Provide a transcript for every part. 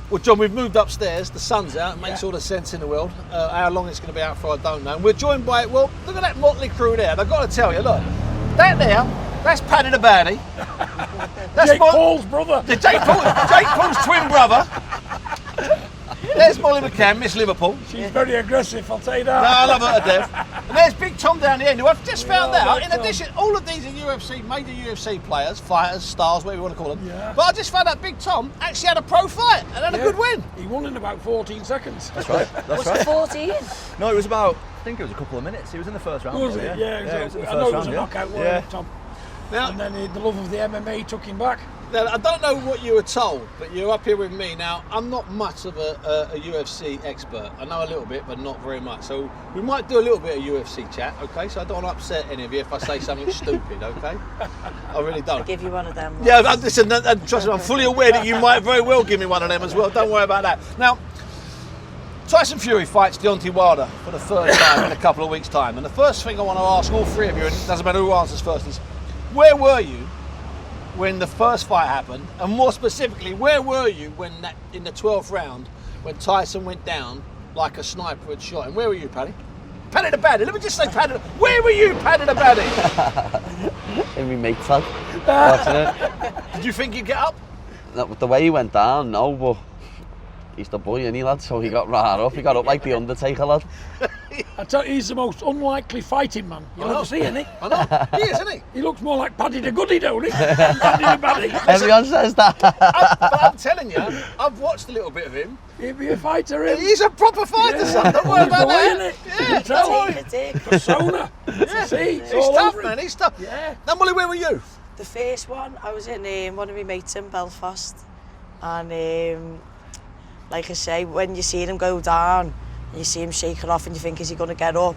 Well, John, we've moved upstairs. The sun's out. It makes all the sense in the world. How long it's going to be out for, I don't know. And we're joined by, well, look at that motley crew there. And I've got to tell you, look, that there, that's Paddy the Baddie. That's Jake Paul's brother. Jake Paul's twin brother. There's Molly McCann, Miss Liverpool. She's very aggressive, I'll tell you that. No, I love her to death. And there's Big Tom down the end, who I've just found out, in addition, all of these are major UFC players, fighters, stars, whatever you want to call them. Yeah. But I just found out Big Tom actually had a pro fight and had a good win. He won in about 14 seconds. That's right. That's right. 14? No, it was about, I think it was a couple of minutes. He was in the first round. Was it? Yeah, it was in the I know it first was a round, knockout, wasn't it, Tom? Now, And then the love of the MMA took him back. Now, I don't know what you were told, but you're up here with me. Now, I'm not much of a UFC expert. I know a little bit, but not very much. So we might do a little bit of UFC chat, okay? So I don't want to upset any of you if I say something stupid, okay? I really don't. I'll give you one of them. Yeah, listen, trust me, I'm fully aware that you might very well give me one of them as well. Don't worry about that. Now, Tyson Fury fights Deontay Wilder for the third time in a couple of weeks' time. And the first thing I want to ask all three of you, and it doesn't matter who answers first, is where were you when the first fight happened, and more specifically, where were you when in the 12th round when Tyson went down like a sniper had shot him? Where were you, Paddy? Paddy the Baddie. Let me just say, Paddy. Where were you, Paddy the Baddie? In my mate's head, watching it. Did you think you'd get up? The way he went down, no, but he's the boy, isn't he, lad? So he got right up. He got up like the Undertaker, lad. I tell you, he's the most unlikely fighting man you'll ever see, isn't he? I know. He is, isn't he? He looks more like Paddy the Goody, don't he? Paddy the Baddie. Everyone says that. But I'm telling you, I've watched a little bit of him. He'd be a fighter, him. He's a proper fighter, son. Don't worry about that. Yeah, don't worry. Persona. He's tough, man. He's tough. Yeah. Now, Molly, where were you? The first one, I was in one of my mates in Belfast, and like I say, when you see him go down and you see him shaking off and you think, is he going to get up?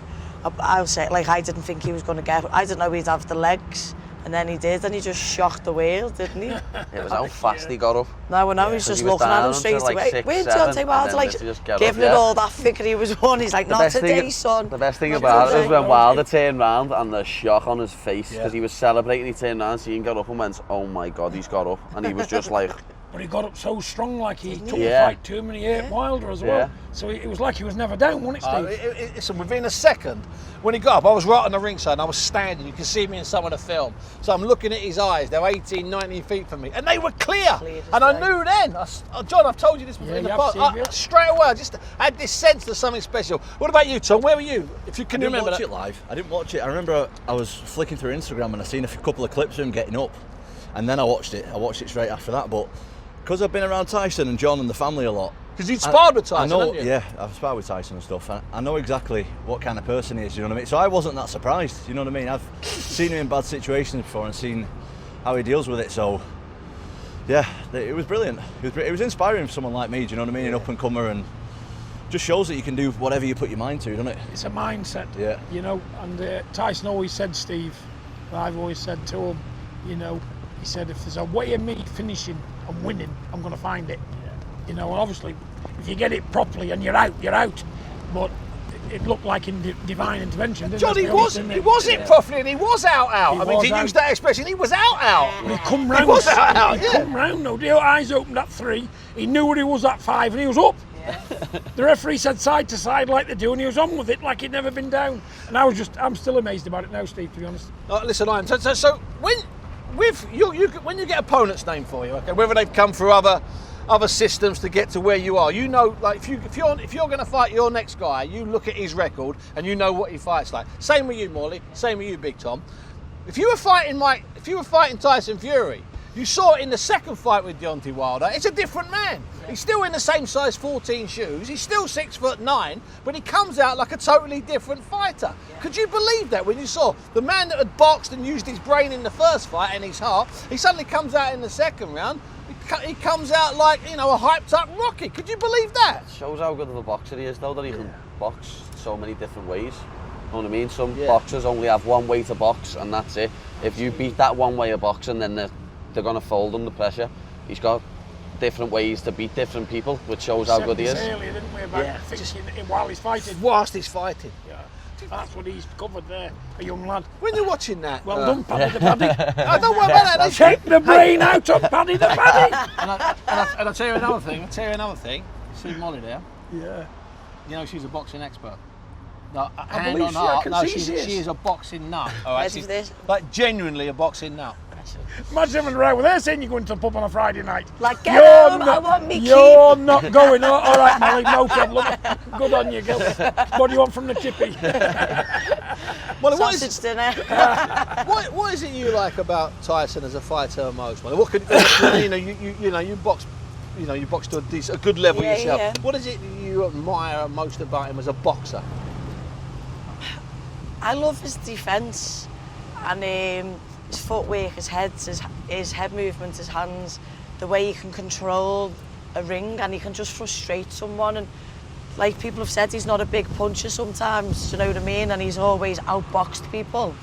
I'll say, like, I didn't think he was going to get up. I didn't know he'd have the legs, and then he did, and he just shocked the world, didn't he? It was how fast he got up. No, he's just looking at him straight away. Where'd Deontay Wilder, like, giving it all that figure he was on? He's like, not today, son. The best thing about it was when Wilder turned round and the shock on his face, because he was celebrating, he turned round, so he got up and went, oh my God, he's got up. And he was just like... But he got up so strong, like he took the fight to him, and he ate Wilder as well. So it was like he was never down, wasn't it, Steve? Listen, within a second, when he got up, I was right on the ringside and I was standing. You can see me in some of the film. So I'm looking at his eyes. They're 18, 19 feet from me. And they were clear. And I knew then. John, I've told you this before in the past. Straight away, I just had this sense of something special. What about you, Tom? Where were you? If you can remember that. I didn't watch it live. I didn't watch it. I remember I was flicking through Instagram and I seen a couple of clips of him getting up. And then I watched it. I watched it straight after that. But because I've been around Tyson and John and the family a lot. Because you'd sparred with Tyson, haven't you? Yeah, I've sparred with Tyson and stuff. And I know exactly what kind of person he is, you know what I mean? So I wasn't that surprised, you know what I mean? I've seen him in bad situations before and seen how he deals with it. So, yeah, it was brilliant. It was inspiring for someone like me, do you know what I mean? An up-and-comer, and just shows that you can do whatever you put your mind to, doesn't it? It's a mindset, yeah. You know, and Tyson always said, Steve, I've always said to him, you know, he said, if there's a way of me finishing and winning, I'm going to find it. Yeah. You know, and obviously, if you get it properly and you're out, you're out. But it looked like in divine intervention, didn't John, it? he was it properly, and he was out. I mean, to use that expression, he was out. He come round. He was out, He come round, though. The eyes opened at 3. He knew where he was at 5, and he was up. Yeah. The referee said side to side like they do, and he was on with it like he'd never been down. And I'm still amazed about it now, Steve, to be honest. Listen, so when you get opponents named for you, okay, whether they've come through other systems to get to where you are, you know, like if you're going to fight your next guy, you look at his record and you know what he fights like. Same with you, Molly. Same with you, Big Tom. If you were fighting Tyson Fury, you saw it in the second fight with Deontay Wilder. It's a different man. Yeah. He's still in the same size 14 shoes. He's still 6'9", but he comes out like a totally different fighter. Yeah. Could you believe that when you saw the man that had boxed and used his brain in the first fight and his heart, he suddenly comes out in the second round, he comes out like, you know, a hyped up Rocky. Could you believe that? It shows how good of a boxer he is, though, that he can box so many different ways. You know what I mean? Some boxers only have one way to box and that's it. If you beat that one way of boxing, then they're going to fold under pressure. He's got different ways to beat different people, which shows how good he is. Earlier, didn't we, about thinking while he's fighting. Whilst he's fighting. Yeah. That's what he's covered there, a young lad. When you're watching that, Well done, Paddy the Paddy. I don't worry about that. Take the brain out of Paddy the Paddy. And I'll tell you another thing. See Molly there? Yeah. You know she's a boxing expert. No, hand believe on she- I heart, can no, see she is. she is a boxing nut. All right, Ready she's for this? like genuinely a boxing nut. Imagine having right with her saying you're going to the pub on a Friday night. Like, get home, I want me You're not going. Oh, all right, Molly, no problem. Good on you, girl. What do you want from the chippy? Molly, sausage dinner. what is it you like about Tyson as a fighter most? Molly? What could you box? You box to a good level Yeah, yourself. yeah. What is it you admire most about him as a boxer? I love his defence and his footwork, his head movement, his hands, the way he can control a ring and he can just frustrate someone. And like people have said, he's not a big puncher sometimes, do you know what I mean? And he's always outboxed people.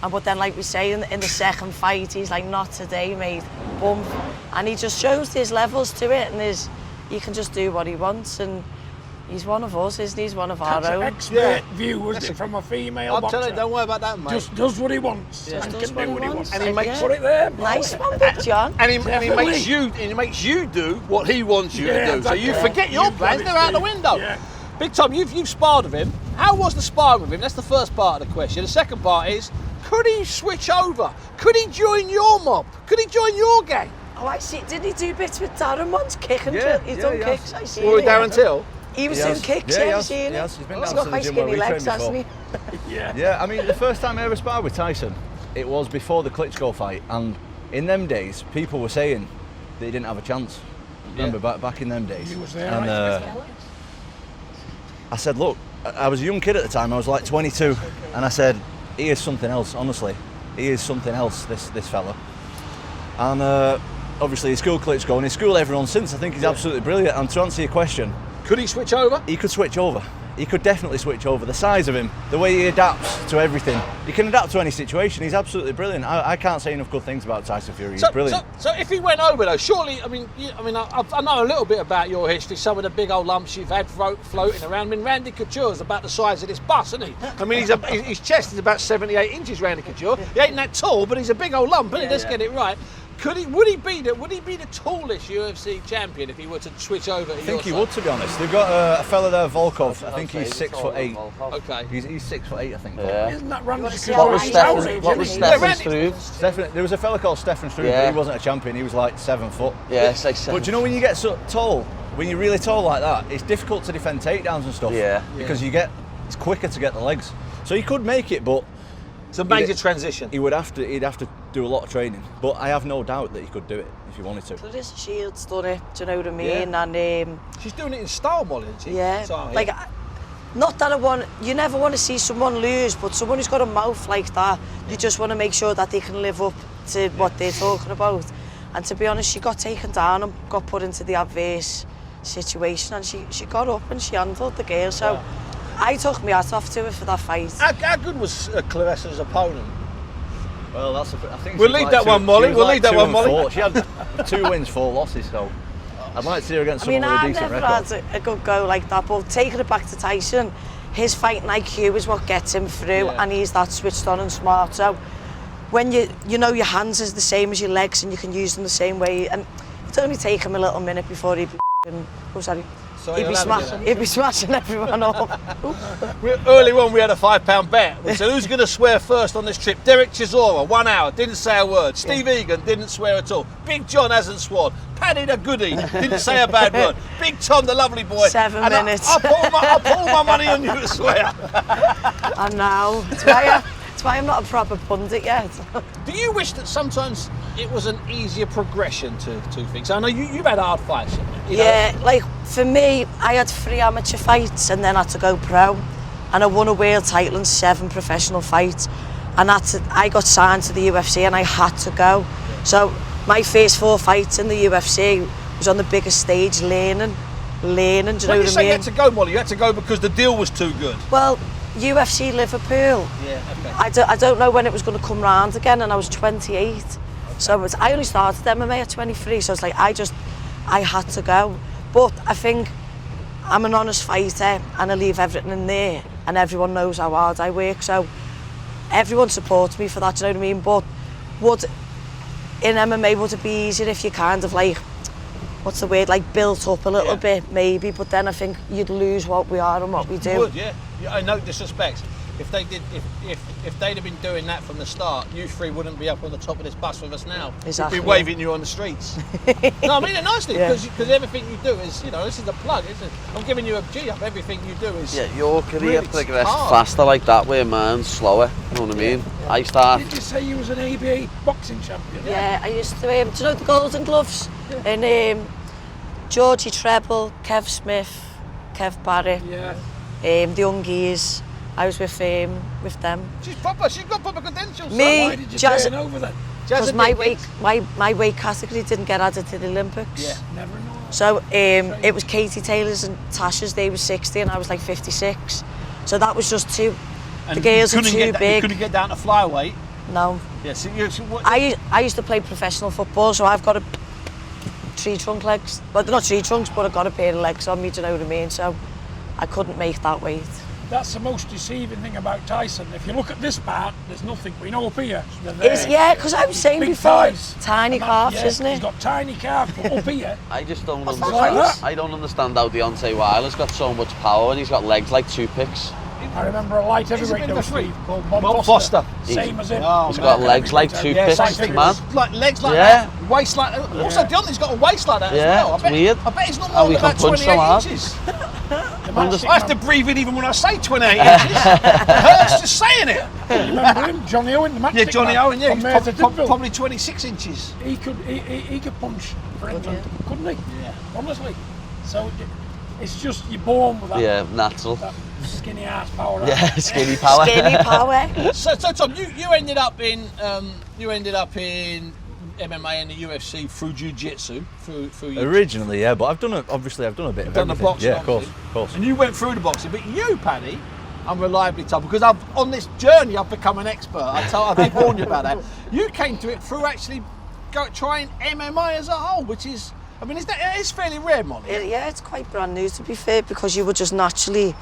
But then, like we say, in the second fight, he's like, not today, mate, bump. And he just shows his levels to it and he can just do what he wants. And he's one of us, isn't he? He's one of our That's an own. expert view, was it, from a female I'll boxer? tell you, don't worry about that, mate. Just does what he wants. Yeah. And Just can does do what he wants. And he makes- Put it there. Nice one, Big John. And he Definitely. makes you do what he wants you to Yeah, do. So you exactly. forget your You've got plans; it, they're out the Steve. window. Yeah. Big Tom, you've sparred with him. How was the sparring with him? That's the first part of the question. The second part is, could he switch over? Could he join your mob? Could he join your gang? Oh, I see. Didn't he do bits with Darren once? Kicking, Yeah, he's yeah, done he kicks. has. I see. Or with Darren Till? He was He doing has. kicks, Yeah, he I've has. seen He it. has. He's been He's down got to quite the gym where skinny we legs, trained hasn't he? Yeah. Yeah, I mean, the first time I ever sparred with Tyson, it was before the Klitschko fight, and in them days, people were saying that he didn't have a chance. Remember, back in them days. He was there, And right? I said, look, I was a young kid at the time, I was like 22, and I said, he is something else, honestly. He is something else, this fella. And obviously he schooled Klitschko, and he's schooled everyone since. I think he's absolutely brilliant. And to answer your question, Could he switch over? he could switch over. He could definitely switch over. The size of him, the way he adapts to everything. He can adapt to any situation. He's absolutely brilliant. I can't say enough good things about Tyson Fury. He's brilliant. So if he went over though, surely, I know a little bit about your history, some of the big old lumps you've had floating around. I mean, Randy Couture's about the size of this bus, isn't he? I mean, his chest is about 78 inches, Randy Couture. He ain't that tall, but he's a big old lump, isn't he? Let's get it right. Would he be the tallest UFC champion if he were to switch over to I think he would, to be honest. They've got a fella there, Volkov. I think he's 6'8". Okay. He's 6'8", I think. Yeah. Isn't that Randy see What was He's Stefan? outraged, What was isn't he? Stefan Randy- Struve? There was a fella called Stefan Struve, Yeah. but he wasn't a champion. He was like 7 foot. Yeah, it's like But do you know when you get so tall, when you're really tall like that, it's difficult to defend takedowns and stuff. Yeah. Because it's quicker to get the legs. So he could make it, but It's a major transition. he'd have to do a lot of training. But I have no doubt that he could do it if he wanted to. There is a Shield's done it, do you know what I mean? And She's doing it in style, Molly, isn't she? yeah, So, like, not that you never want to see someone lose, but someone who's got a mouth like that, you just want to make sure that they can live up to what they're talking about. And to be honest, she got taken down and got put into the adverse situation, and she got up and she handled the girl. So I took my hat off to her for that fight. How good was Clarissa's opponent? Well, I think We'll leave that one, Molly. We'll leave that one, Molly. She had 2 wins, 4 losses, so I'd like to see her against I mean, someone with a I've decent never record. had a good go like that, but taking it back to Tyson, his fighting IQ is what gets him through, Yeah. and he's that switched on and smart. So when you know your hands is the same as your legs and you can use them the same way, and it'd only take him a little minute before he'd be smashing everyone up. Early on, we had a £5 bet. We said, who's going to swear first on this trip? Derek Chisora, 1 hour, didn't say a word. Steve Egan didn't swear at all. Big John hasn't sworn. Paddy the goodie didn't say a bad word. Big Tom, the lovely boy. 7 and minutes. I put all my money on you to swear. I know. That's why I'm not a proper pundit yet. Do you wish that sometimes it was an easier progression to things? I know you've had hard fights. You know? Yeah, like for me, I had 3 amateur fights and then I had to go pro, and I won a world title and 7 professional fights, and I got signed to the UFC and I had to go. So my first 4 fights in the UFC was on the biggest stage, learning. Do you know When you what I say you mean? had to go, Molly, you had to go because the deal was too good. Well, UFC Liverpool. Yeah, okay. I don't know when it was going to come round again, and I was 28. So I only started MMA at 23, so it's like I had to go. But I think I'm an honest fighter and I leave everything in there. and everyone knows how hard I work, so everyone supports me for that, do you know what I mean? But in MMA, would it be easier if you kind of like, what's the word, like built up a little bit, maybe, but then I think you'd lose what we are and what we do. You would, yeah. No disrespect. If they'd have been doing that from the start, you three wouldn't be up on the top of this bus with us now. Exactly. We'd be waving you on the streets. No, I mean it nicely, because everything you do is, this is a plug. I'm giving you a G up. Everything you do is. Yeah, your career really progressed hard. faster like that, where mine's slower. You know what I mean? Yeah. I start. Did you say you was an ABA boxing champion? Yeah, I used to, do you know the Golden Gloves? Yeah. And Georgie Treble, Kev Smith, Kev Barrett, the Youngies. I was with them. She's proper. She's got proper credentials. Me, Why did you turn over then? Because my weight category didn't get added to the Olympics. Yeah. Never know. So it was Katie Taylor's and Tasha's. They were 60 and I was like 56. So that was just too. And the girls are too big. You couldn't get down to flyweight. No. Yeah. So I used to play professional football, so I've got tree trunk legs. Well, they're not tree trunks, but I've got a pair of legs on me. Do you know what I mean? So I couldn't make that weight. That's the most deceiving thing about Tyson. If you look at this part, there's nothing. We know up here. Because I was saying big before, thighs. tiny calves, isn't it? He's got tiny calves, but up here. I just don't like understand. that? I don't understand how Deontay Wilder's got so much power and he's got legs like toothpicks. I remember a light He's a heavyweight bit of a freak. called Bob Foster. Same as him. Oh, He's got legs like toothpicks, same man. thing. Like legs like Yeah. that, waist like that. Also, Deontay's got a waist like that as well. it's weird. I bet he's not How more he than can about punch so 28 hard. inches. I I have to breathe in even when I say 28 inches. It hurts just saying it. Remember him, Johnny Owen, the matchstick Yeah, Johnny man, Owen, from Mayor to he's Tidville. probably 26 inches. He could punch for England, couldn't he? Yeah. Honestly. So it's just you're born with that. Yeah, natural. That skinny ass power. Yeah, skinny power. Skinny power. So Tom, you ended up in MMA and the UFC through jiu-jitsu, through your, Originally, yeah, but I've done a bit of done the everything. boxing, Yeah, of course. And you went through the boxing, but you, Paddy, I'm reliably told, because on this journey I've become an expert. I did warn you about that. You came to it through actually trying MMA as a whole, which is, I mean, it is fairly rare, Molly. Yeah, it's quite brand new to be fair, because you would just naturally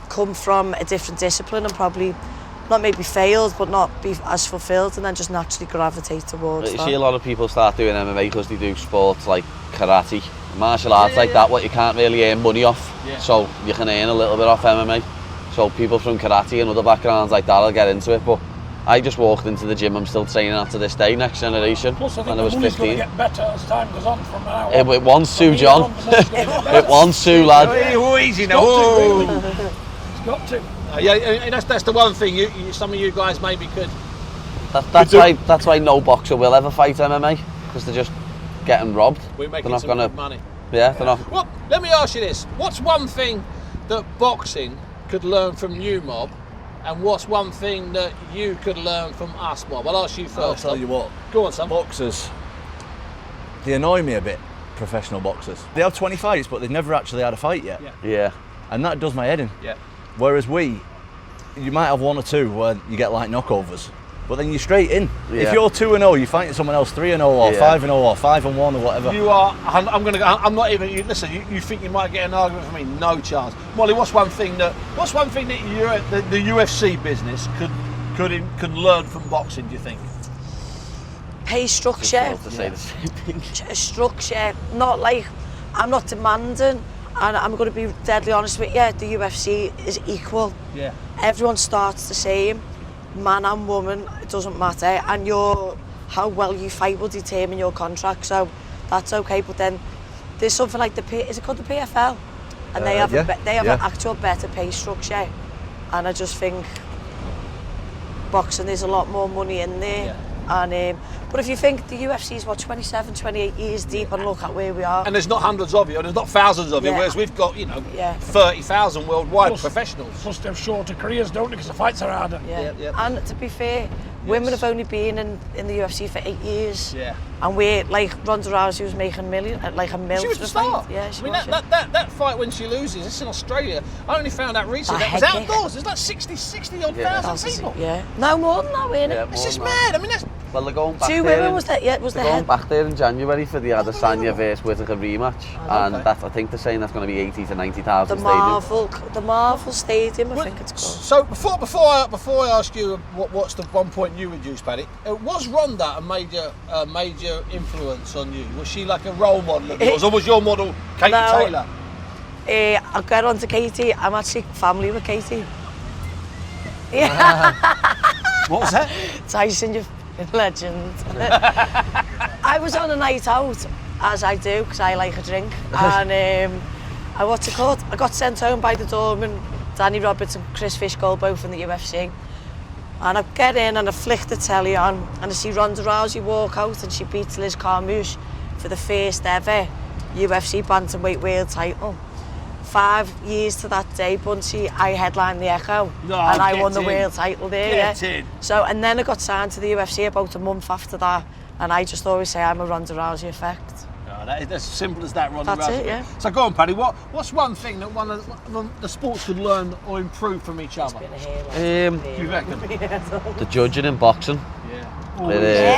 come from a different discipline and probably not maybe failed, but not be as fulfilled, and then just naturally gravitate towards You that. see a lot of people start doing MMA because they do sports like karate, martial arts like that, what you can't really earn money off. Yeah. So you can earn a little bit off MMA. So people from karate and other backgrounds like that will get into it. But I just walked into the gym. I'm still training after this day, next generation. Plus, I think when I the was money's going 15. to get better as time goes on from now on. It wants to, John. It wants to, lad. Oh, easy now. It's got to. Yeah, that's the one thing. Some of you guys maybe could. That's why no boxer will ever fight MMA, because they're just getting robbed. We're making they're not some gonna, good money. Yeah, they're not. Well, let me ask you this: what's one thing that boxing could learn from you, Mob, and what's one thing that you could learn from us, Mob? I'll ask you first. I'll tell you what. Go on, son. Boxers, they annoy me a bit. Professional boxers. They have 20 fights, but they've never actually had a fight yet. Yeah. And that does my head in. Yeah. Whereas you might have one or two where you get like knockovers, but then you're straight in. Yeah. If you're 2-0, you're fighting someone else 3-0 or 5-0 or 5-1 or whatever. You are. I'm gonna go. I'm not even. Listen. You think you might get an argument from me? No chance. Molly, what's one thing that the UFC business could learn from boxing? Do you think? Pay structure. To say the same thing. Structure. Not like I'm not demanding. And I'm going to be deadly honest with you, the UFC is equal. Yeah. Everyone starts the same, man and woman, it doesn't matter. And how well you fight will determine your contract, so that's okay. But then there's something like is it called the PFL? And they have an actual better pay structure. And I just think boxing, there's a lot more money in there. Yeah. And but if you think the UFC is 27, 28 years deep, and look at where we are. And there's not hundreds of you, and there's not thousands of you, whereas we've got 30,000 worldwide professionals. Plus they have shorter careers, don't they, because the fights are harder. Yeah. And to be fair, women have only been in the UFC for 8 years. Yeah. And we're like Ronda Rousey was making like a million. She was the for fight. star. Yeah, she I mean, was. that fight when she loses, it's in Australia. I only found out recently that was head kick. outdoors. There's like 60 odd thousand people. Yeah. No more than that, weren't it? Yeah, It's more just than that. mad. I mean, that's Well, they're going back 2 there. women was that? Yeah, was the They're going head. back there in January for the Adesanya versus Whittaker rematch, and okay. that I think they're saying that's going to be 80 to 90,000 The stadium. Marvel Stadium, I Well, think it's called. So before I ask you what's the one point you would use, Paddy, was Ronda a major influence on you? Was she like a role model of yours, or was your model Katie No. Taylor? I'll get on to Katie. I'm actually family with Katie. Yeah. What was that? Tyson, you're a legend. I was on a night out, as I do, because I like a drink, and I got sent home by the doorman, Danny Roberts and Chris Fishgold, both from the UFC. And I get in and I flick the telly on, and I see Ronda Rousey walk out, and she beats Liz Carmouche for the first ever UFC bantamweight world title. 5 years to that day, Bunce, I headlined the Echo, No, and I get won the in. world title there. Get yeah. in. So, and then I got signed to the UFC about a month after that, and I just always say I'm a Ronda Rousey effect. No, that's as simple as that, Ronda That's Rousey. it, yeah. So go on, Paddy. What's one thing that one of the sports could learn or improve from each other? You reckon? The judging in boxing. Yeah.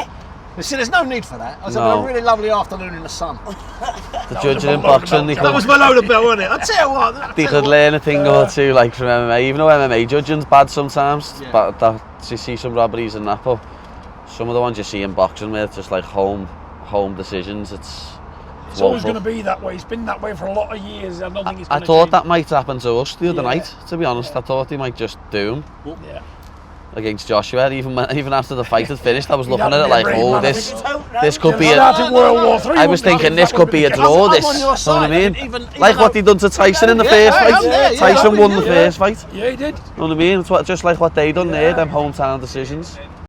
It, You see, there's no need for that. I was No. having a really lovely afternoon in the sun. the judging in boxing, they That was could, my load of bell, wasn't it? I tell you what. they could learn a thing or two like from MMA, even though MMA judging's bad sometimes, Yeah. but you see some robberies and that, but some of the ones you see in boxing where it's just like home decisions, it's It's always woeful. going to be that way. It's been that way for a lot of years. I don't think it's I going to thought change. that might happen to us the other Yeah. night, to be honest. I thought he might just do him Yeah. against Joshua. Even after the fight had finished, I was looking You'd at have it to like, be a brave oh, man, this could be Start a... in World War III, I was wouldn't thinking it? this could be a draw, I'm this. on your You know what I side. mean? Even Like though- what he done to Tyson in the Yeah, first I'm fight. there, yeah, Tyson won the yeah. first fight. Yeah, he did. You know what I mean? It's just like what they done there, them hometown decisions.